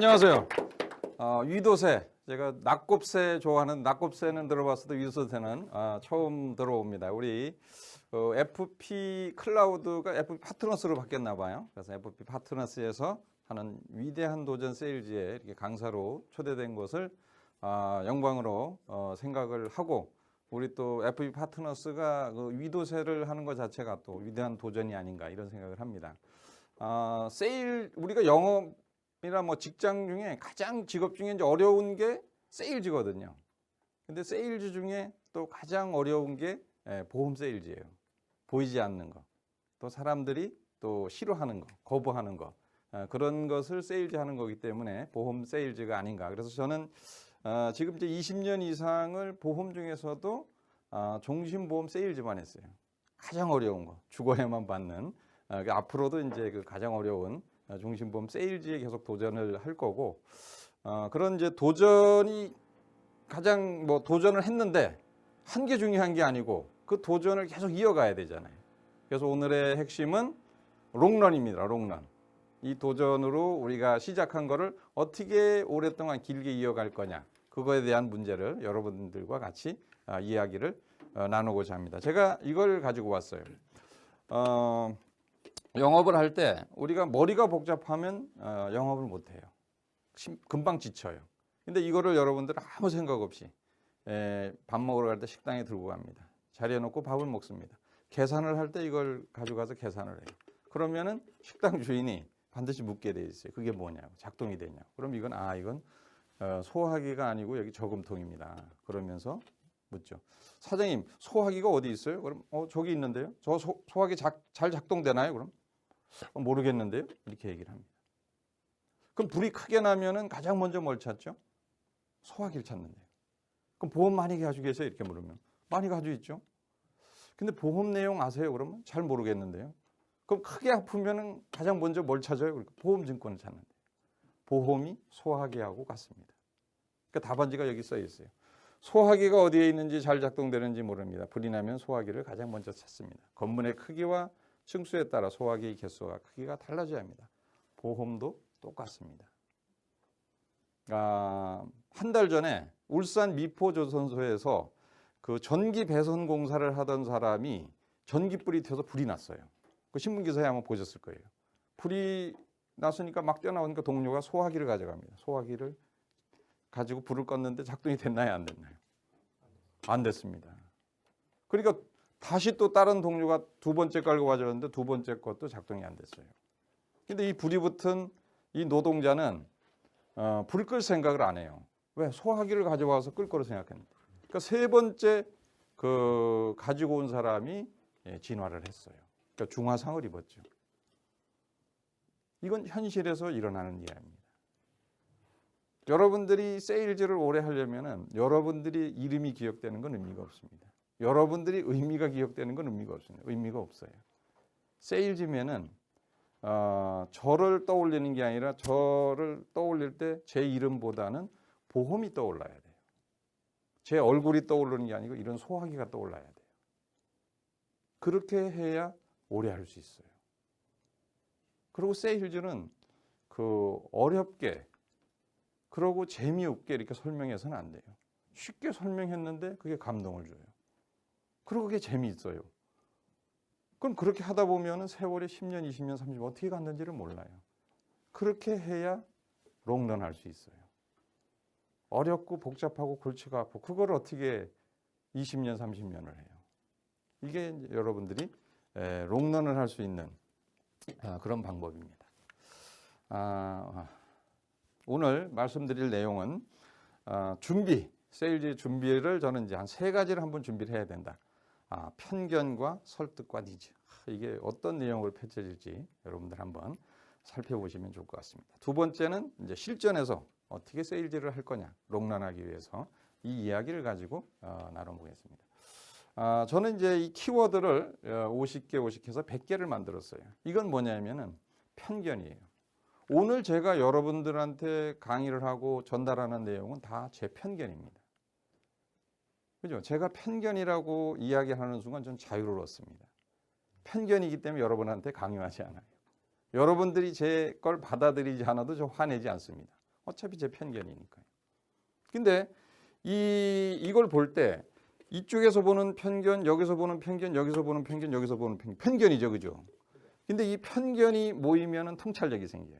안녕하세요. 위도새, 제가 낙곱새 좋아하는, 낙곱새는 들어봤어도 위도새는 처음 들어옵니다. 우리 FP 클라우드가 FP 파트너스로 바뀌었나 봐요. 그래서 FP 파트너스에서 하는 위대한 도전 세일즈에 이렇게 강사로 초대된 것을 영광으로 생각을 하고, 우리 또 FP 파트너스가 그 위도새를 하는 것 자체가 또 위대한 도전이 아닌가 이런 생각을 합니다. 우리가 영업이나 뭐 직장 중에 가장 직업 중에 이제 어려운 게 세일즈거든요. 근데 세일즈 중에 또 가장 어려운 게 보험 세일즈예요. 보이지 않는 거. 또 사람들이 또 싫어하는 거, 거부하는 거. 그런 것을 세일즈 하는 거기 때문에 보험 세일즈가 아닌가. 그래서 저는 지금 이제 20년 이상을 보험 중에서도 종신보험 세일즈만 했어요. 가장 어려운 거, 죽어야만 받는. 앞으로도 이제 그 가장 어려운 종신보험 세일즈에 계속 도전을 할 거고, 그런 이제 도전이 가장 뭐 도전을 했는데 한 게 중요한 게 아니고 그 도전을 계속 이어가야 되잖아요. 그래서 오늘의 핵심은 롱런입니다. 롱런. 이 도전으로 우리가 시작한 거를 어떻게 오랫동안 길게 이어갈 거냐, 그거에 대한 문제를 여러분들과 같이 이야기를 나누고자 합니다. 제가 이걸 가지고 왔어요. 영업을 할 때 우리가 머리가 복잡하면 영업을 못 해요. 금방 지쳐요. 근데 이거를 여러분들 아무 생각 없이 밥 먹으러 갈 때 식당에 들고 갑니다. 자리에 놓고 밥을 먹습니다. 계산을 할 때 이걸 가져가서 계산을 해요. 그러면은 식당 주인이 반드시 묻게 돼 있어요. 그게 뭐냐고, 작동이 되냐고. 그럼 이건 소화기가 아니고 여기 저금통입니다. 그러면서 묻죠. 사장님, 소화기가 어디 있어요? 그럼 저기 있는데요. 저 소화기 잘 작동되나요? 그럼 모르겠는데요. 이렇게 얘기를 합니다. 그럼 불이 크게 나면은 가장 먼저 뭘 찾죠? 소화기를 찾는데요. 그럼 보험 많이 가지고 계세요? 이렇게 물으면 많이 가지고 있죠. 근데 보험 내용 아세요? 그러면 잘 모르겠는데요. 그럼 크게 아프면은 가장 먼저 뭘 찾아요? 그러니까 보험증권을 찾는데, 보험이 소화기하고 같습니다. 그러니까 답안지가 여기 써 있어요. 소화기가 어디에 있는지 잘 작동되는지 모릅니다. 불이 나면 소화기를 가장 먼저 찾습니다. 건물의 크기와 층수에 따라 소화기 개수와 크기가 달라져야 합니다. 보험도 똑같습니다. 한 달 전에 울산 미포조선소에서 그 전기 배선 공사를 하던 사람이 전기불이 튀어서 불이 났어요. 그 신문기사에 아마 보셨을 거예요. 불이 났으니까 막 뛰어나오니까 동료가 소화기를 가져갑니다. 소화기를 가지고 불을 껐는데 작동이 됐나요? 안 됐나요? 안 됐습니다. 그러니까 다시 또 다른 동료가 두 번째 깔고 가져왔는데 두 번째 것도 작동이 안 됐어요. 근데 이 불이 붙은 이 노동자는 불 끌 생각을 안 해요. 왜? 소화기를 가져와서 끌 거로 생각합니다. 그러니까 세 번째 가지고 온 사람이 진화를 했어요. 그러니까 중화상을 입었죠. 이건 현실에서 일어나는 이야기입니다. 여러분들이 세일즈를 오래 하려면은 여러분들이 이름이 기억되는 건 의미가 없습니다. 여러분들이 의미가 기억되는 건 의미가 없습니다. 의미가 없어요. 세일즈면은 저를 떠올리는 게 아니라 저를 떠올릴 때 제 이름보다는 보험이 떠올라야 돼요. 제 얼굴이 떠오르는 게 아니고 이런 소화기가 떠올라야 돼요. 그렇게 해야 오래 할 수 있어요. 그리고 세일즈는 어렵게 그러고 재미없게 이렇게 설명해서는 안 돼요. 쉽게 설명했는데 그게 감동을 줘요. 그리고 그게 재미있어요. 그럼 그렇게 하다 보면 세월이 10년, 20년, 30년 어떻게 갔는지를 몰라요. 그렇게 해야 롱런 할 수 있어요. 어렵고 복잡하고 골치가 아프고 그걸 어떻게 20년, 30년을 해요. 이게 여러분들이 롱런을 할 수 있는 그런 방법입니다. 오늘 말씀드릴 내용은 세일즈 준비를 저는 이제 한 세 가지를 한번 준비를 해야 된다. 편견과 설득과 니즈. 이게 어떤 내용을 펼쳐질지 여러분들 한번 살펴보시면 좋을 것 같습니다. 두 번째는 이제 실전에서 어떻게 세일즈를 할 거냐, 롱런하기 위해서 이 이야기를 가지고 나눠보겠습니다. 저는 이제 이 키워드를 50개 해서 100개를 만들었어요. 이건 뭐냐면은 편견이에요. 오늘 제가 여러분들한테 강의를 하고 전달하는 내용은 다 제 편견입니다. 그죠? 제가 편견이라고 이야기하는 순간 전 자유로웠습니다. 편견이기 때문에 여러분한테 강요하지 않아요. 여러분들이 제 걸 받아들이지 않아도 저 화내지 않습니다. 어차피 제 편견이니까요. 근데 이걸 볼 때 이쪽에서 보는 편견, 여기서 보는 편견, 여기서 보는 편견, 여기서 보는 편견, 편견이죠, 그죠? 근데 이 편견이 모이면은 통찰력이 생겨요.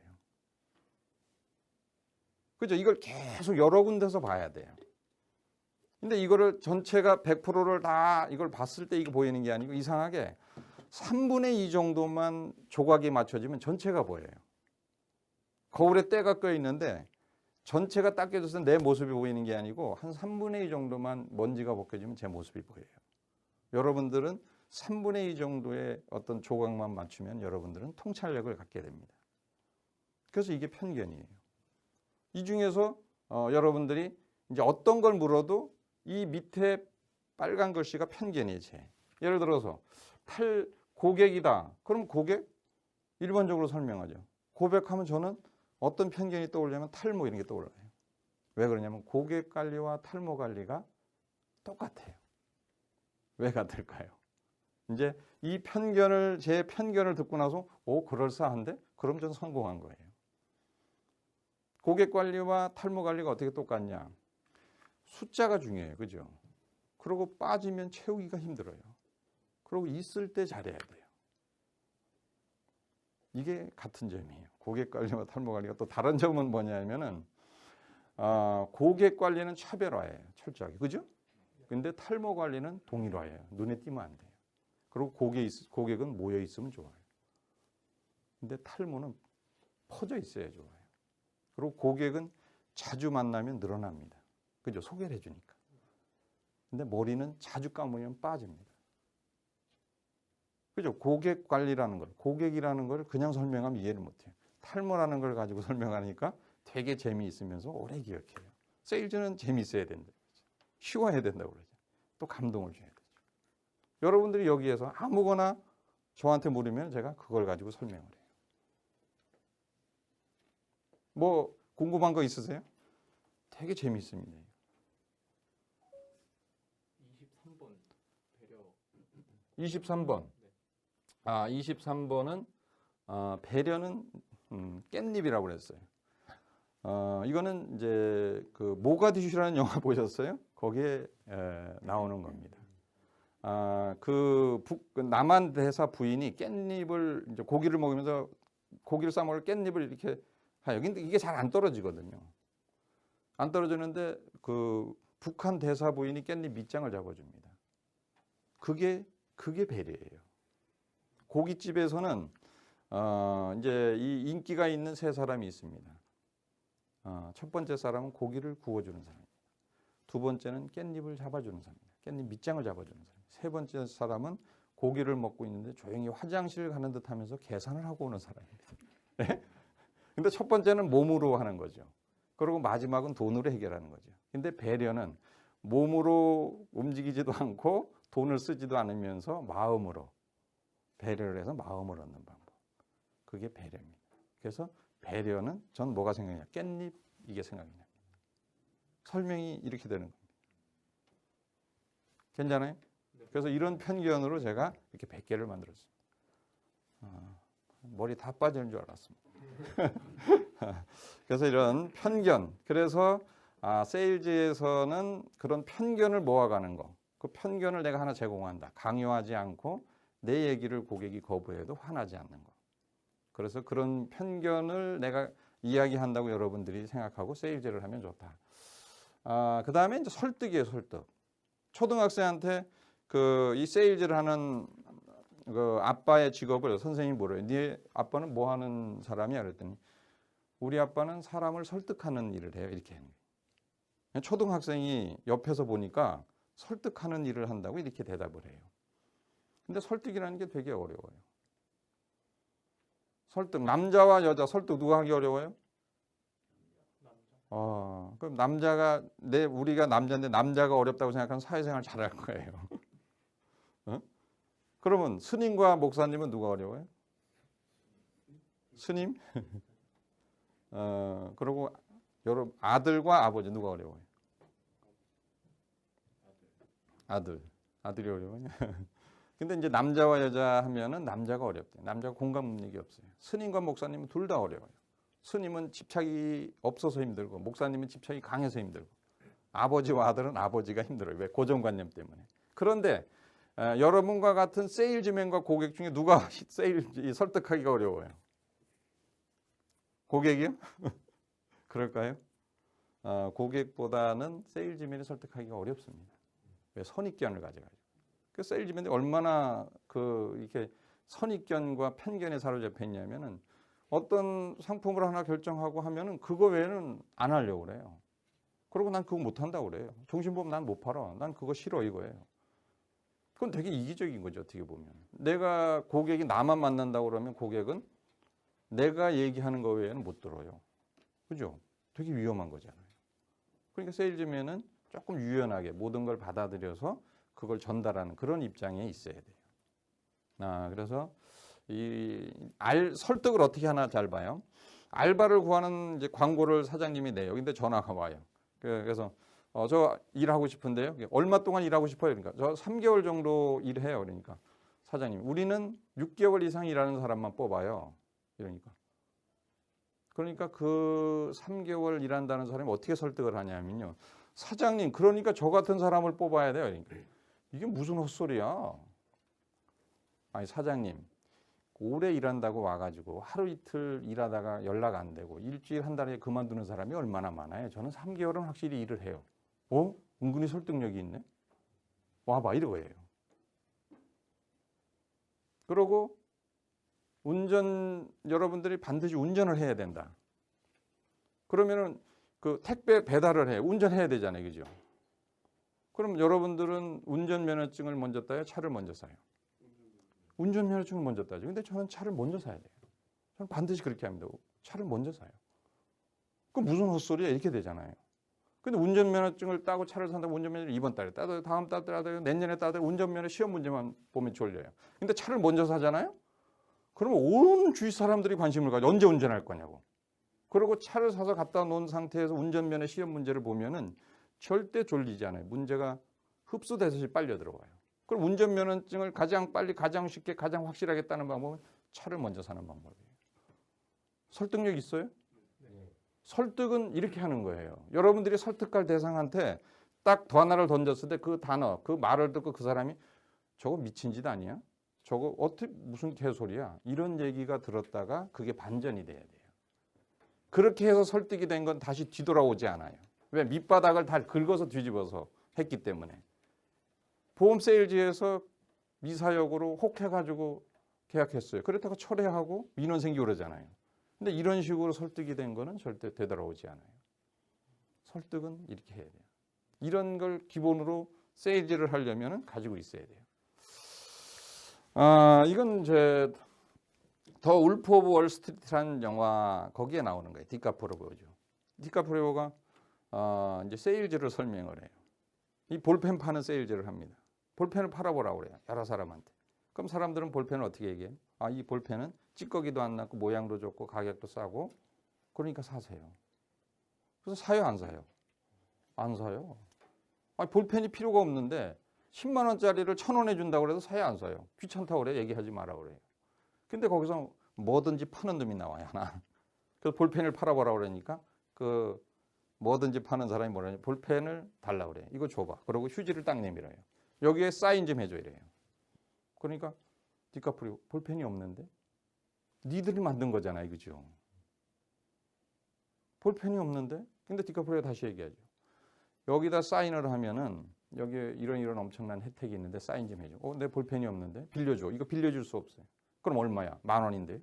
그죠? 이걸 계속 여러 군데서 봐야 돼요. 근데 이거를 전체가 100%를 다 이걸 봤을 때 이거 보이는 게 아니고 이상하게 3분의 2 정도만 조각이 맞춰지면 전체가 보여요. 거울에 때가 껴 있는데 전체가 딱 껴져서 내 모습이 보이는 게 아니고 한 3분의 2 정도만 먼지가 벗겨지면 제 모습이 보여요. 여러분들은 3분의 2 정도의 어떤 조각만 맞추면 여러분들은 통찰력을 갖게 됩니다. 그래서 이게 편견이에요. 이 중에서 여러분들이 이제 어떤 걸 물어도 이 밑에 빨간 글씨가 편견이에요. 예를 들어서 고객이다. 그럼 고객? 일반적으로 설명하죠. 고백하면 저는 어떤 편견이 떠오르냐면 탈모 이런 게 떠올라요. 왜 그러냐면 고객 관리와 탈모 관리가 똑같아요. 왜 같을까요? 이제 제 편견을 듣고 나서 그럴싸한데? 그럼 전 성공한 거예요. 고객 관리와 탈모 관리가 어떻게 똑같냐? 숫자가 중요해요. 그죠? 그리고 빠지면 채우기가 힘들어요. 그리고 있을 때 잘해야 돼요. 이게 같은 점이에요. 고객 관리와 탈모 관리가 또 다른 점은 뭐냐면은 고객 관리는 차별화예요. 철저하게. 그죠? 근데 탈모 관리는 동일화예요. 눈에 띄면 안 돼요. 그리고 고객은 모여 있으면 좋아요. 근데 탈모는 퍼져 있어야 좋아요. 그리고 고객은 자주 만나면 늘어납니다. 그죠? 소개를 해주니까. 근데 머리는 자주 감으면 빠집니다. 그죠? 고객 관리라는 걸, 고객이라는 걸 그냥 설명하면 이해를 못해요. 탈모라는 걸 가지고 설명하니까 되게 재미있으면서 오래 기억해요. 세일즈는 재미있어야 된다. 쉬워야 된다고 그러죠. 또 감동을 줘야 되죠. 여러분들이 여기에서 아무거나 저한테 물으면 제가 그걸 가지고 설명을 해요. 뭐 궁금한 거 있으세요? 되게 재미있습니다. 23번 배려. 23번. 23번은 배려는 깻잎이라고 그랬어요. 이거는 이제 그 모가디슈라는 영화 보셨어요? 거기에 나오는 겁니다. 그 남한 대사 부인이 깻잎을 이제 고기를 먹으면서 고기를 싸 먹을 깻잎을 이렇게 해요. 근데 이게 잘 안 떨어지거든요. 안 떨어지는데 그 북한 대사 부인이 깻잎 밑장을 잡아줍니다. 그게 배려예요. 고깃집에서는 이제 이 인기가 있는 세 사람이 있습니다. 첫 번째 사람은 고기를 구워주는 사람입니다. 두 번째는 깻잎을 잡아주는 사람입니다. 깻잎 밑장을 잡아주는 사람. 세 번째 사람은 고기를 먹고 있는데 조용히 화장실 가는 듯 하면서 계산을 하고 오는 사람입니다. 네? 근데 첫 번째는 몸으로 하는 거죠. 그리고 마지막은 돈으로 해결하는 거죠. 근데 배려는 몸으로 움직이지도 않고 돈을 쓰지도 않으면서 마음으로 배려를 해서 마음을 얻는 방법. 그게 배려입니다. 그래서 배려는 전 뭐가 생각나냐? 깻잎 이게 생각이 납니다. 설명이 이렇게 되는 겁니다. 괜찮아요? 그래서 이런 편견으로 제가 이렇게 100개를 만들었습니다. 머리 다 빠지는 줄 알았습니다. 그래서 이런 편견. 그래서 세일즈에서는 그런 편견을 모아가는 거. 그 편견을 내가 하나 제공한다. 강요하지 않고 내 얘기를 고객이 거부해도 화나지 않는 거. 그래서 그런 편견을 내가 이야기한다고 여러분들이 생각하고 세일즈를 하면 좋다. 그 다음에 이제 설득이에요, 설득. 초등학생한테 이 세일즈를 하는 그 아빠의 직업을 선생님이 물어요. 네 아빠는 뭐 하는 사람이야? 그랬더니 우리 아빠는 사람을 설득하는 일을 해요. 이렇게 하는 거예요. 초등학생이 옆에서 보니까 설득하는 일을 한다고 이렇게 대답을 해요. 근데 설득이라는 게 되게 어려워요. 설득, 남자와 여자 설득 누가 하기 어려워요? 그럼 우리가 남자인데 남자가 어렵다고 생각하면 사회생활 잘할 거예요. 그러면 스님과 목사님은 누가 어려워요? 스님? 그리고 여러분 아들과 아버지 누가 어려워요? 아들이 어려워요. 근데 이제 남자와 여자 하면은 남자가 어렵대요. 남자가 공감 능력이 없어요. 스님과 목사님은 둘 다 어려워요. 스님은 집착이 없어서 힘들고 목사님은 집착이 강해서 힘들고 아버지와 아들은 아버지가 힘들어요. 왜? 고정관념 때문에. 그런데 여러분과 같은 세일즈맨과 고객 중에 누가 설득하기가 어려워요? 고객이요? 그럴까요? 고객보다는 세일즈맨이 설득하기가 어렵습니다. 왜? 선입견을 가져가지고. 그 세일즈맨이 얼마나 이렇게 선입견과 편견에 사로잡혀 있냐면은 어떤 상품을 하나 결정하고 하면은 그거 외에는 안 하려고 그래요. 그리고 난 그거 못 한다고 그래요. 정신보험 난 못 팔아. 난 그거 싫어 이거예요. 그건 되게 이기적인 거죠, 어떻게 보면. 내가 고객이 나만 만난다고 그러면 고객은 내가 얘기하는 거 외에는 못 들어요. 그죠? 되게 위험한 거잖아요. 그러니까 세일즈맨은 조금 유연하게 모든 걸 받아들여서 그걸 전달하는 그런 입장에 있어야 돼요. 그래서 설득을 어떻게 하나 잘 봐요. 알바를 구하는 이제 광고를 사장님이 내요. 근데 전화가 와요. 그래서 저 일하고 싶은데요. 얼마 동안 일하고 싶어요? 그러니까 저 3개월 정도 일해요. 그러니까 사장님, 우리는 6개월 이상 일하는 사람만 뽑아요. 그러니까 그 3개월 일한다는 사람이 어떻게 설득을 하냐면요. 사장님, 그러니까 저 같은 사람을 뽑아야 돼요. 그러니까 이게 무슨 헛소리야? 아니 사장님, 오래 일한다고 와가지고 하루 이틀 일하다가 연락 안 되고 일주일 한 달에 그만두는 사람이 얼마나 많아요. 저는 3개월은 확실히 일을 해요. 은근히 설득력이 있네. 와봐 이거예요. 그러고 여러분들이 반드시 운전을 해야 된다. 그러면은 그 택배 배달을 해. 운전해야 되잖아요. 그죠? 그럼 여러분들은 운전면허증을 먼저 따요? 차를 먼저 사요? 운전면허증을 먼저 따죠. 근데 저는 차를 먼저 사야 돼요. 저는 반드시 그렇게 합니다. 차를 먼저 사요. 그 무슨 헛소리야? 이렇게 되잖아요. 근데 운전면허증을 따고 차를 산다고 운전면허를 이번 달에 따도 다음 달에 따도 내년에 따도 운전면허 시험 문제만 보면 졸려요. 근데 차를 먼저 사잖아요? 그러면 온 주위 사람들이 관심을 가져. 언제 운전할 거냐고. 그리고 차를 사서 갖다 놓은 상태에서 운전면허 시험 문제를 보면은 절대 졸리지 않아요. 문제가 흡수되듯이 빨려 들어와요. 그럼 운전면허증을 가장 빨리, 가장 쉽게, 가장 확실하게 따는 방법은 차를 먼저 사는 방법이에요. 설득력 있어요? 설득은 이렇게 하는 거예요. 여러분들이 설득할 대상한테 딱 하나를 던졌을 때 그 단어, 그 말을 듣고 그 사람이 저거 미친 짓 아니야? 저거 어떻게 무슨 개소리야? 이런 얘기가 들었다가 그게 반전이 돼야 돼요. 그렇게 해서 설득이 된 건 다시 뒤돌아오지 않아요. 왜? 밑바닥을 다 긁어서 뒤집어서 했기 때문에. 보험 세일즈에서 미사역으로 혹해가지고 계약했어요. 그렇다고 철회하고 민원 생기고 그러잖아요. 근데 이런 식으로 설득이 된 거는 절대 되돌아오지 않아요. 설득은 이렇게 해야 돼요. 이런 걸 기본으로 세일즈를 하려면 가지고 있어야 돼요. 이건 이제 더 울프 오브 월스트리트라는 영화 거기에 나오는 거예요. 디카프리오죠. 디카프리오가 이제 세일즈를 설명을 해요. 이 볼펜 파는 세일즈를 합니다. 볼펜을 팔아보라고 그래요. 여러 사람한테. 그럼 사람들은 볼펜을 어떻게 얘기해요? 이 볼펜은 찌꺼기도 안 났고 모양도 좋고 가격도 싸고 그러니까 사세요. 그래서 사요, 안 사요? 안 사요. 볼펜이 필요가 없는데 10만 원짜리를 1,000원에 준다고 해도 사요, 안 사요? 귀찮다고 그래. 얘기하지 마라 그래요. 근데 거기서 뭐든지 파는 놈이 나와요, 하나. 그래서 볼펜을 팔아보라 그러니까 그 뭐든지 파는 사람이 뭐라냐, 볼펜을 달라고 그래요. 이거 줘봐. 그리고 휴지를 딱 내밀어요. 여기에 사인 좀 해줘 이래요. 그러니까 디카프리오 볼펜이 없는데 니들이 만든 거잖아요, 그죠? 볼펜이 없는데, 근데 디카프리오가 다시 얘기하죠. 여기다 사인을 하면은 여기에 이런 엄청난 혜택이 있는데 사인 좀 해줘. 내 볼펜이 없는데 빌려줘. 이거 빌려줄 수 없어요. 그럼 얼마야? 10,000원인데.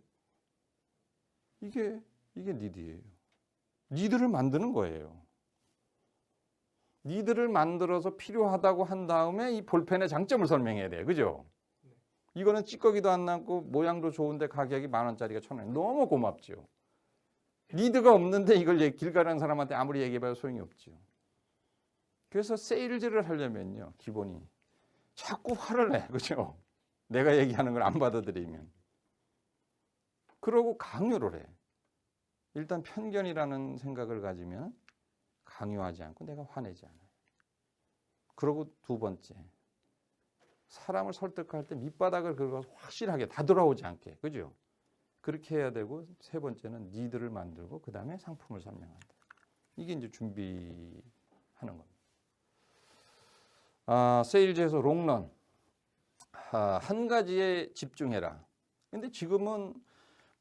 이게 니들이에요. 니들을 만드는 거예요. 니들을 만들어서 필요하다고 한 다음에 이 볼펜의 장점을 설명해야 돼요. 그죠? 이거는 찌꺼기도 안 남고 모양도 좋은데 가격이 10,000원짜리가 1,000원. 너무 고맙죠. 니드가 없는데 이걸 길 가는 사람한테 아무리 얘기해봐야 소용이 없죠. 그래서 세일즈를 하려면요, 기본이 자꾸 화를 내. 그죠? 내가 얘기하는 걸 안 받아들이면. 그러고 강요를 해. 일단 편견이라는 생각을 가지면 강요하지 않고 내가 화내지 않아요. 그리고 두 번째, 사람을 설득할 때 밑바닥을 긁어서 확실하게 다 돌아오지 않게, 그죠? 그렇게 해야 되고 세 번째는 니드를 만들고 그 다음에 상품을 설명한다. 이게 이제 준비하는 겁니다. 세일즈에서 롱런. 한 가지에 집중해라. 근데 지금은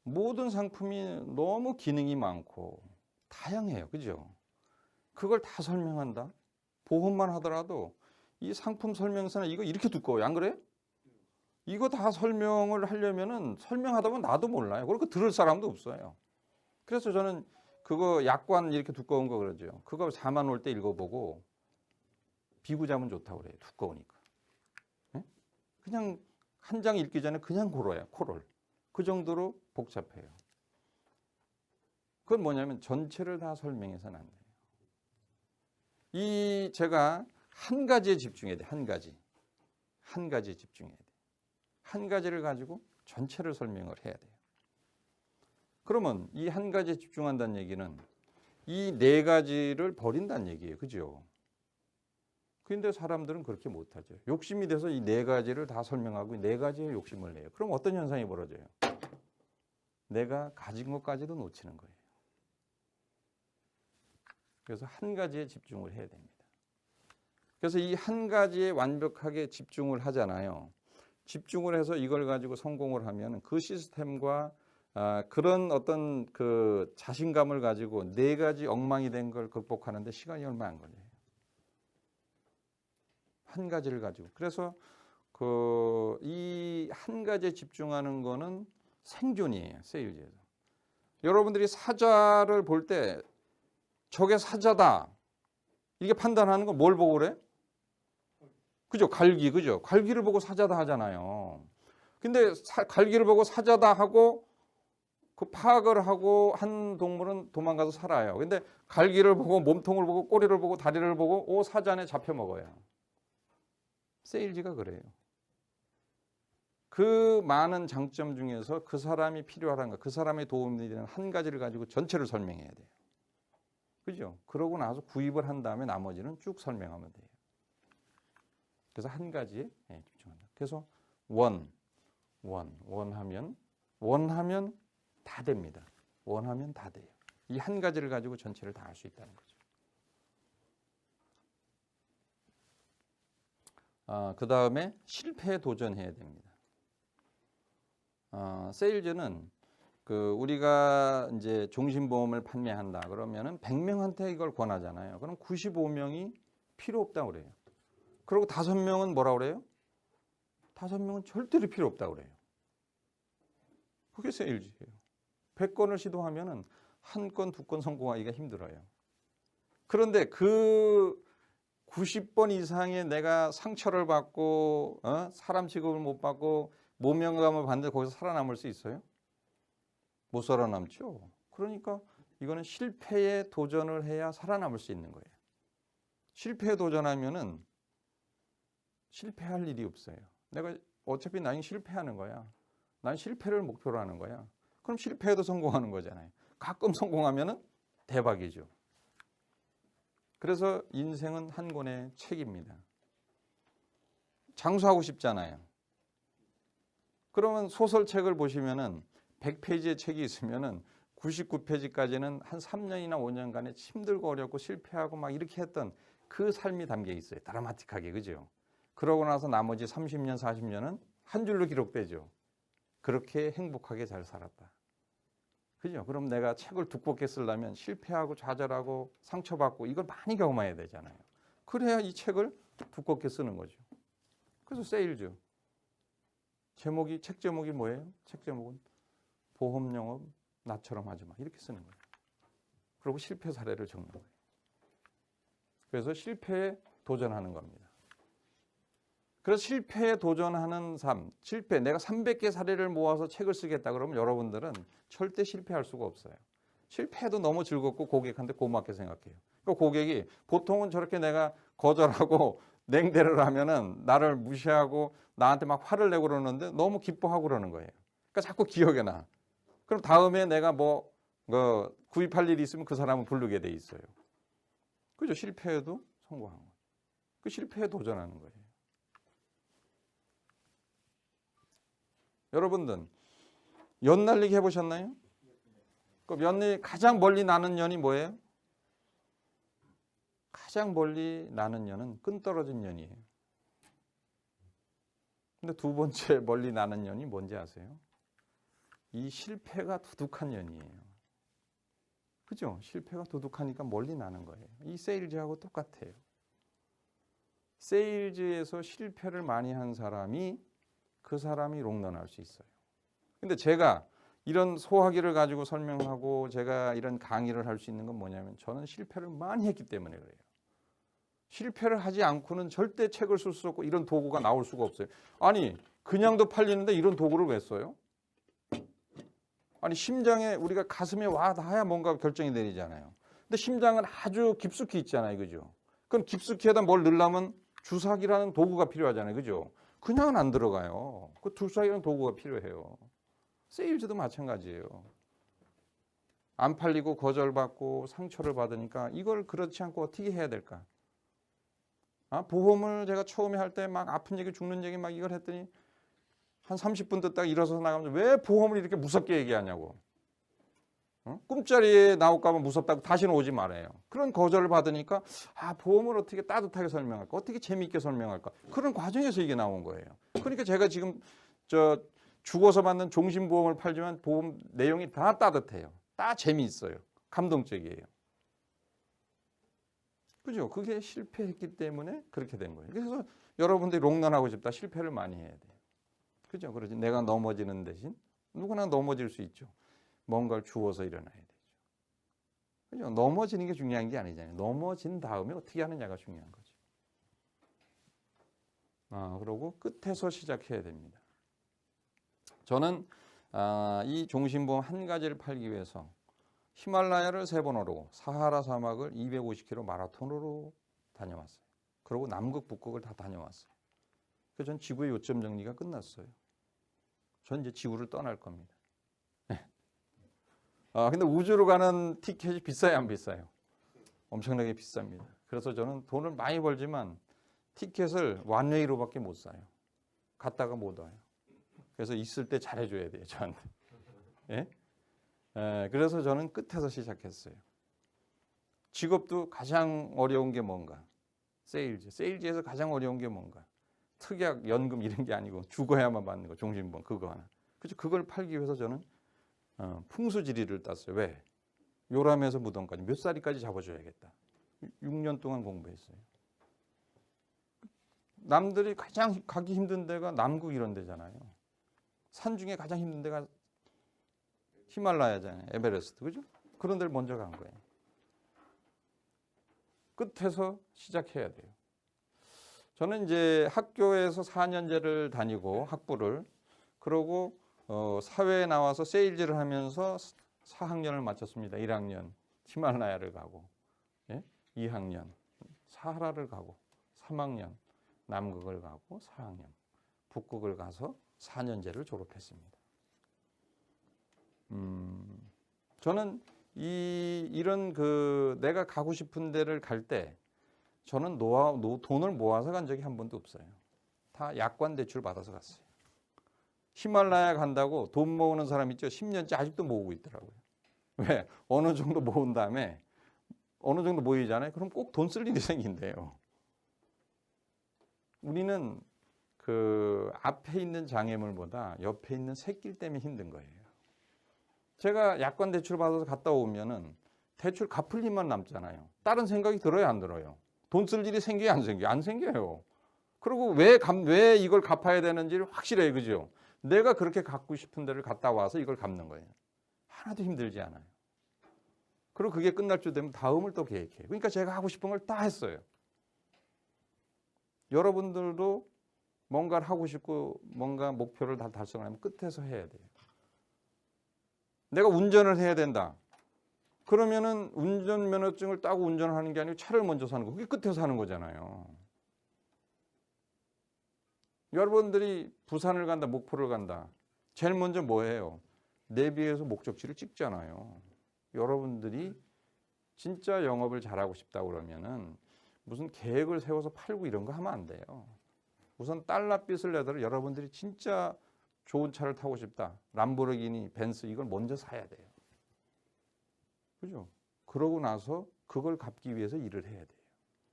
모든 상품이 너무 기능이 많고 다양해요. 그죠? 그걸 다 설명한다. 보험만 하더라도 이 상품 설명서는 이거 이렇게 두꺼워요. 안 그래? 이거 다 설명을 하려면은 설명하다 보면 나도 몰라요. 그리고 들을 사람도 없어요. 그래서 저는 그거 약관 이렇게 두꺼운 거 그러죠. 그거 4만 올 때 읽어보고 비구자면 좋다고 그래요. 두꺼우니까. 네? 그냥 한 장 읽기 전에 그냥 고러요. 코를. 그 정도로 복잡해요. 그건 뭐냐면 전체를 다 설명해서는 안 돼요. 이 제가 한 가지에 집중해야 돼. 한 가지. 한 가지에 집중해야 돼. 한 가지를 가지고 전체를 설명을 해야 돼요. 그러면 이 한 가지에 집중한다는 얘기는 이 네 가지를 버린다는 얘기예요. 그죠? 그런데 사람들은 그렇게 못하죠. 욕심이 돼서 이 네 가지를 다 설명하고 이 네 가지에 욕심을 내요. 그럼 어떤 현상이 벌어져요? 내가 가진 것까지도 놓치는 거예요. 그래서 한 가지에 집중을 해야 됩니다. 그래서 이 한 가지에 완벽하게 집중을 하잖아요. 집중을 해서 이걸 가지고 성공을 하면 그 시스템과 그런 어떤 그 자신감을 가지고 네 가지 엉망이 된 걸 극복하는데 시간이 얼마 안 걸려요. 한 가지를 가지고. 그래서 그 이 한 가지에 집중하는 거는 생존이에요. 세일즈에서. 여러분들이 사자를 볼 때 저게 사자다. 이게 판단하는 건 뭘 보고 그래? 그죠? 갈기, 그죠? 갈기를 보고 사자다 하잖아요. 근데 갈기를 보고 사자다 하고 그 파악을 하고 한 동물은 도망가서 살아요. 근데 갈기를 보고 몸통을 보고 꼬리를 보고 다리를 보고 사자네 잡혀 먹어요. 세일즈가 그래요. 그 많은 장점 중에서 그 사람이 필요하다는 거, 그 사람의 도움이 되는 한 가지를 가지고 전체를 설명해야 돼요. 그죠? 그러고 나서 구입을 한 다음에 나머지는 쭉 설명하면 돼요. 그래서 한 가지에 집중한다. 그래서 원하면 다 됩니다. 원하면 다 돼요. 이 한 가지를 가지고 전체를 다 할 수 있다는 거죠. 그 다음에 실패에 도전해야 됩니다. 세일즈는 그 우리가 이제 종신보험을 판매한다 그러면은 100명한테 이걸 권하잖아요. 그럼 95명이 필요 없다고 그래요. 그리고 5명은 뭐라 그래요? 5명은 절대로 필요 없다고 그래요. 그게 세일즈예요. 100건을 시도하면은 한 건, 두 건 성공하기가 힘들어요. 그런데 그 90번 이상의 내가 상처를 받고 사람 취급을 못 받고 모명감을 받는데 거기서 살아남을 수 있어요? 못 살아남죠. 그러니까 이거는 실패에 도전을 해야 살아남을 수 있는 거예요. 실패에 도전하면은 실패할 일이 없어요. 내가 어차피 나는 실패하는 거야. 난 실패를 목표로 하는 거야. 그럼 실패해도 성공하는 거잖아요. 가끔 성공하면은 대박이죠. 그래서 인생은 한 권의 책입니다. 장수하고 싶잖아요. 그러면 소설책을 보시면은 100페이지의 책이 있으면은 99페이지까지는 한 3년이나 5년간에 힘들고 어렵고 실패하고 막 이렇게 했던 그 삶이 담겨 있어요. 드라마틱하게, 그죠? 그러고 나서 나머지 30년, 40년은 한 줄로 기록되죠. 그렇게 행복하게 잘 살았다. 그죠? 그럼 내가 책을 두껍게 쓰려면 실패하고 좌절하고 상처받고 이걸 많이 경험해야 되잖아요. 그래야 이 책을 두껍게 쓰는 거죠. 그래서 세일즈. 책 제목이 뭐예요? 책 제목은 보험 영업 나처럼 하지 마. 이렇게 쓰는 거예요. 그리고 실패 사례를 적는 거예요. 그래서 실패에 도전하는 겁니다. 그래서 실패에 도전하는 삶, 실패, 내가 300개 사례를 모아서 책을 쓰겠다 그러면 여러분들은 절대 실패할 수가 없어요. 실패해도 너무 즐겁고 고객한테 고맙게 생각해요. 그 고객이 보통은 저렇게 내가 거절하고 냉대를 하면은 나를 무시하고 나한테 막 화를 내고 그러는데 너무 기뻐하고 그러는 거예요. 그러니까 자꾸 기억에 나. 그럼 다음에 내가 뭐 구입할 일이 있으면 그 사람을 부르게 돼 있어요. 그죠? 실패해도 성공한 거예요. 그 실패에 도전하는 거예요. 여러분들 연 날리기 해보셨나요? 그럼 연이 가장 멀리 나는 연이 뭐예요? 가장 멀리 나는 연은 끈 떨어진 연이에요. 근데 두 번째 멀리 나는 연이 뭔지 아세요? 이 실패가 두둑한 연이에요. 그죠? 실패가 두둑하니까 멀리 나는 거예요. 이 세일즈하고 똑같아요. 세일즈에서 실패를 많이 한 사람이 그 사람이 롱런할 수 있어요. 근데 제가 이런 소화기를 가지고 설명하고 제가 이런 강의를 할 수 있는 건 뭐냐면 저는 실패를 많이 했기 때문에 그래요. 실패를 하지 않고는 절대 책을 쓸 수 없고 이런 도구가 나올 수가 없어요. 아니 그냥도 팔리는데 이런 도구를 왜 써요? 아니 심장에 우리가 가슴에 와 닿아야 뭔가 결정이 내리잖아요. 근데 심장은 아주 깊숙이 있잖아요. 그죠? 그럼 깊숙이 하다 뭘 넣으려면 주사기라는 도구가 필요하잖아요. 그죠? 그냥은 안 들어가요. 그 주사기라는 도구가 필요해요. 세일즈도 마찬가지예요. 안 팔리고 거절받고 상처를 받으니까 이걸 그렇지 않고 어떻게 해야 될까? 보험을 제가 처음에 할 때 막 아픈 얘기 죽는 얘기 막 이걸 했더니 한 30분 듣다가 일어서서 나가면서 왜 보험을 이렇게 무섭게 얘기하냐고. 꿈자리에 나올까 봐 무섭다고 다시는 오지 말아요. 그런 거절을 받으니까 보험을 어떻게 따뜻하게 설명할까? 어떻게 재미있게 설명할까? 그런 과정에서 이게 나온 거예요. 그러니까 제가 지금 죽어서 받는 종신보험을 팔지만 보험 내용이 다 따뜻해요. 다 재미있어요. 감동적이에요. 그죠? 그게 실패했기 때문에 그렇게 된 거예요. 그래서 여러분들이 롱런하고 싶다. 실패를 많이 해야 돼요. 그죠? 그러지. 내가 넘어지는 대신 누구나 넘어질 수 있죠. 뭔가를 주워서 일어나야 되죠. 그죠? 넘어지는 게 중요한 게 아니잖아요. 넘어진 다음에 어떻게 하느냐가 중요한 거죠. 그러고 끝에서 시작해야 됩니다. 저는 이 종신보험 한 가지를 팔기 위해서 히말라야를 3번 오르고 사하라 사막을 250km 마라톤으로 다녀왔어요. 그리고 남극, 북극을 다 다녀왔어요. 그래서 전 지구의 요점 정리가 끝났어요. 전 이제 지구를 떠날 겁니다. 근데 우주로 가는 티켓이 비싸요, 안 비싸요? 엄청나게 비쌉니다. 그래서 저는 돈을 많이 벌지만 티켓을 원웨이로밖에 못 사요. 갔다가 못 와요. 그래서 있을 때 잘해줘야 돼요, 저한테. 예? 그래서 저는 끝에서 시작했어요. 직업도 가장 어려운 게 뭔가? 세일즈. 세일즈에서 가장 어려운 게 뭔가? 특약, 연금 이런 게 아니고 죽어야만 받는 거, 종신보험 그거 하나. 그래서 그걸 팔기 위해서 저는 풍수지리를 땄어요. 왜? 요람에서 무덤까지 몇 살이까지 잡아줘야겠다. 6년 동안 공부했어요. 남들이 가장 가기 힘든 데가 남극 이런 데잖아요. 산 중에 가장 힘든 데가 히말라야잖아요. 에베레스트. 그죠? 그런 데를 먼저 간 거예요. 끝에서 시작해야 돼요. 저는 이제 학교에서 4년제를 다니고 학부를 그러고 사회에 나와서 세일즈를 하면서 4학년을 마쳤습니다. 1학년 히말라야를 가고 2학년 사하라를 가고 3학년 남극을 가고 4학년 북극을 가서 4년제를 졸업했습니다. 저는 이런 내가 가고 싶은 데를 갈 때 저는 돈을 모아서 간 적이 한 번도 없어요. 다 약관 대출 받아서 갔어요. 히말라야 간다고 돈 모으는 사람 있죠? 10년째 아직도 모으고 있더라고요. 왜? 어느 정도 모은 다음에 어느 정도 모이잖아요. 그럼 꼭 돈 쓸 일이 생긴대요. 우리는 그 앞에 있는 장애물보다 옆에 있는 새길 때문에 힘든 거예요. 제가 약관 대출 받아서 갔다 오면은 대출 갚을 일만 남잖아요. 다른 생각이 들어요, 안 들어요? 돈 쓸 일이 생겨요, 안 생겨요? 안 생겨요. 그리고 왜 이걸 갚아야 되는지를 확실해요, 그죠? 내가 그렇게 갖고 싶은 데를 갔다 와서 이걸 갚는 거예요. 하나도 힘들지 않아요. 그리고 그게 끝날 줄 되면 다음을 또 계획해요. 그러니까 제가 하고 싶은 걸 다 했어요. 여러분들도 뭔가를 하고 싶고 뭔가 목표를 다 달성하려면 끝에서 해야 돼요. 내가 운전을 해야 된다. 그러면은 운전면허증을 따고 운전을 하는 게 아니고 차를 먼저 사는 거. 그게 끝에서 하는 거잖아요. 여러분들이 부산을 간다, 목포를 간다. 제일 먼저 뭐예요? 내비에서 목적지를 찍잖아요. 여러분들이 진짜 영업을 잘하고 싶다 그러면은 무슨 계획을 세워서 팔고 이런 거 하면 안 돼요. 우선 달러빚을 내더라도 여러분들이 진짜 좋은 차를 타고 싶다. 람보르기니, 벤츠 이걸 먼저 사야 돼요. 그죠? 그러고 나서 그걸 갚기 위해서 일을 해야 돼요.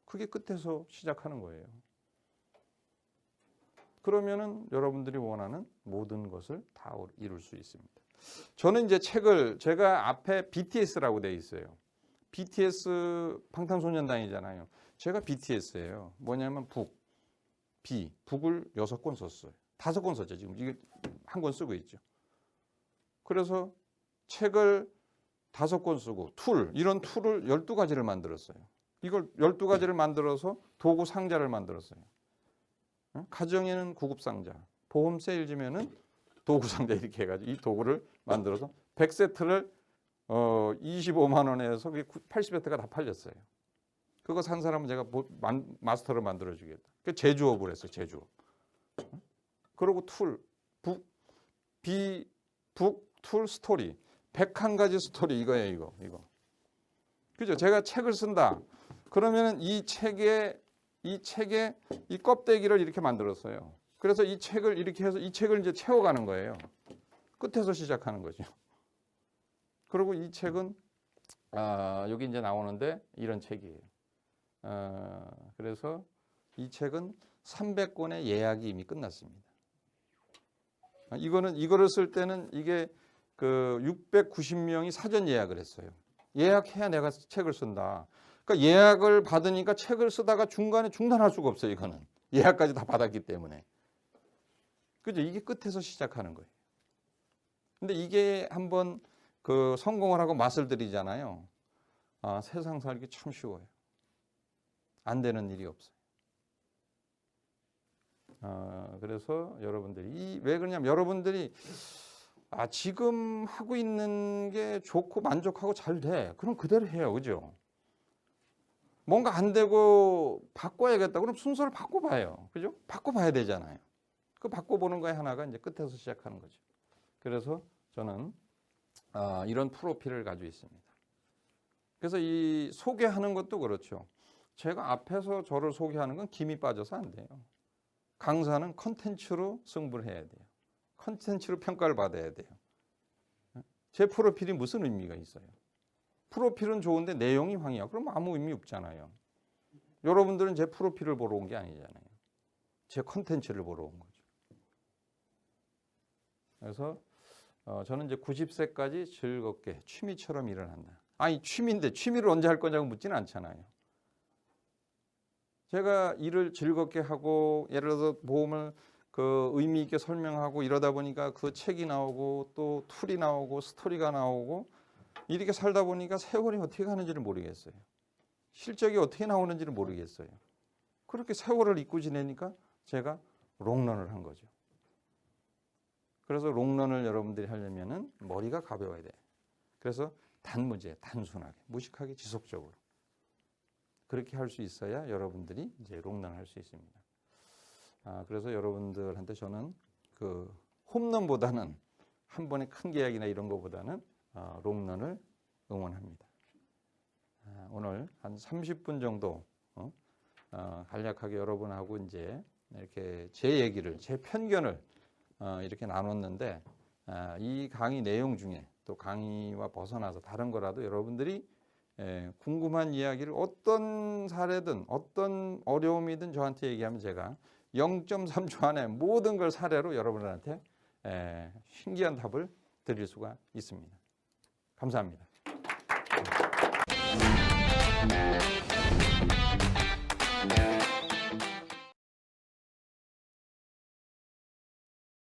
그게 끝에서 시작하는 거예요. 그러면은 여러분들이 원하는 모든 것을 다 이룰 수 있습니다. 저는 이제 책을 제가 앞에 BTS라고 돼 있어요. BTS 방탄소년단이잖아요. 제가 BTS예요. 뭐냐면 북을 6권 썼어요. 5권 썼죠. 지금 이게 한 권 쓰고 있죠. 그래서 책을 5권 쓰고 이런 툴을 12가지를 만들었어요. 이걸 12가지를 만들어서 도구 상자를 만들었어요. 가정에는 구급 상자, 보험 세일즈면은 도구 상자 이렇게 해가지고 이 도구를 만들어서 100세트를 25만 원에서 80세트가 다 팔렸어요. 그거 산 사람은 제가 마스터를 만들어 주겠다. 그 제조업을 했어요. 제조업. 그리고 툴 스토리 101가지 스토리 이거예요. 이거. 그죠? 제가 책을 쓴다. 그러면은 이 책에 이 껍데기를 이렇게 만들었어요. 그래서 이 책을 이렇게 해서 이 책을 이제 채워가는 거예요. 끝에서 시작하는 거죠. 그리고 이 책은 여기 이제 나오는데 이런 책이에요. 그래서 이 책은 300권의 예약이 이미 끝났습니다. 이거를 쓸 때는 이게 그 690명이 사전 예약을 했어요. 예약해야 내가 책을 쓴다. 그러니까 예약을 받으니까 책을 쓰다가 중간에 중단할 수가 없어요. 이거는 예약까지 다 받았기 때문에. 그죠? 이게 끝에서 시작하는 거예요. 근데 이게 한번 그 성공을 하고 맛을 들이잖아요. 세상 살기 참 쉬워요. 안 되는 일이 없어요. 그래서 여러분들이 왜 그러냐면 여러분들이 지금 하고 있는 게 좋고 만족하고 잘 돼. 그럼 그대로 해요. 그죠? 뭔가 안 되고 바꿔야겠다. 그럼 순서를 바꿔봐요. 그죠? 바꿔봐야 되잖아요. 그 바꿔보는 거에 하나가 이제 끝에서 시작하는 거죠. 그래서 저는 이런 프로필을 가지고 있습니다. 그래서 이 소개하는 것도 그렇죠. 제가 앞에서 저를 소개하는 건 김이 빠져서 안 돼요. 강사는 컨텐츠로 승부를 해야 돼요. 컨텐츠로 평가를 받아야 돼요. 제 프로필이 무슨 의미가 있어요? 프로필은 좋은데 내용이 황이야. 그럼 아무 의미 없잖아요. 여러분들은 제 프로필을 보러 온 게 아니잖아요. 제 컨텐츠를 보러 온 거죠. 그래서 저는 이제 90세까지 즐겁게 취미처럼 일을 한다. 취미인데 취미를 언제 할 거냐고 묻지는 않잖아요. 제가 일을 즐겁게 하고 예를 들어서 보험을 그 의미 있게 설명하고 이러다 보니까 그 책이 나오고 또 툴이 나오고 스토리가 나오고 이렇게 살다 보니까 세월이 어떻게 가는지를 모르겠어요. 실적이 어떻게 나오는지를 모르겠어요. 그렇게 세월을 잊고 지내니까 제가 롱런을 한 거죠. 그래서 롱런을 여러분들이 하려면은 머리가 가벼워야 돼. 그래서 단무제, 단순하게, 무식하게, 지속적으로 그렇게 할 수 있어야 여러분들이 이제 롱런을 할 수 있습니다. 그래서 여러분들한테 저는 그 홈런보다는 한 번에 큰 계약이나 이런 거보다는 롱런을 응원합니다. 오늘 한 30분 정도 간략하게 여러분하고 이제 이렇게 제 얘기를, 제 편견을 이렇게 나눴는데 이 강의 내용 중에 또 강의와 벗어나서 다른 거라도 여러분들이 궁금한 이야기를 어떤 사례든 어떤 어려움이든 저한테 얘기하면 제가 0.3초 안에 모든 걸 사례로 여러분들한테 신기한 답을 드릴 수가 있습니다. 감사합니다.